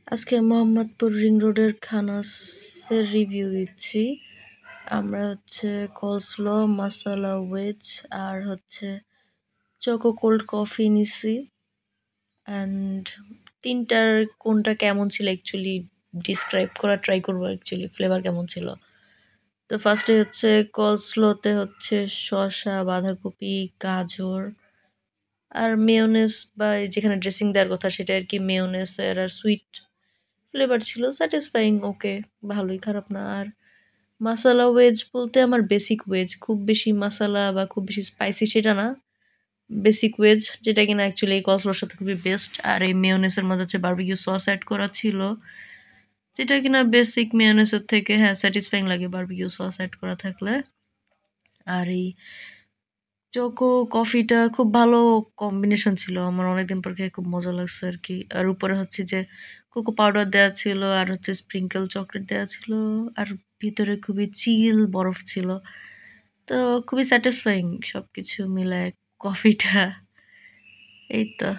আজকে মোহাম্মদপুর রিং রোডের খানাসের রিভিউ দিচ্ছি। আমরা হচ্ছে কোলস্লো, মাসালা ওয়েজ আর হচ্ছে চোকো কোল্ড কফি নিছি। অ্যান্ড তিনটার কোনটা কেমন ছিল অ্যাকচুয়ালি ডিসক্রাইব করা ট্রাই করবো, অ্যাকচুয়ালি ফ্লেভার কেমন ছিল। তো ফার্স্টে হচ্ছে কোলস্লোতে হচ্ছে শসা, বাঁধাকপি, গাজর আর মেয়োনেজ বা যেখানে ড্রেসিং দেওয়ার কথা সেটা আর কি মেয়োনেজের আর সুইট ফ্লেভার ছিল, স্যাটিসফাইং, ওকে, ভালোই, খারাপ না। আর মাসালা ওয়েজ বলতে আমার বেসিক ওয়েজ, খুব বেশি মশালা বা খুব বেশি স্পাইসি সেটা না, বেসিক ওয়েজ যেটা কিনা অ্যাকচুয়ালি এই কসলোর সাথে খুবই বেস্ট। আর এই মেয়োনেসের মধ্যে হচ্ছে বারবিকিউ সস অ্যাড করা ছিল, যেটা কিনা বেসিক মেয়োনেসের থেকে হ্যাঁ স্যাটিসফাইং লাগে বারবিকিউ সস অ্যাড করা থাকলে। আর এই চোকো কফিটা খুব ভালো কম্বিনেশন ছিল, আমার অনেকদিন পর খেয়ে খুব মজা লাগছে আর কি। আর উপরে হচ্ছে যে কোকো পাউডার দেওয়া ছিল আর হচ্ছে স্প্রিঙ্কেল চকলেট দেওয়া ছিল, আর ভিতরে খুবই চিল বরফ ছিল। তো খুবই স্যাটিসফাইং সব কিছু মিলায় কফিটা, এই তো।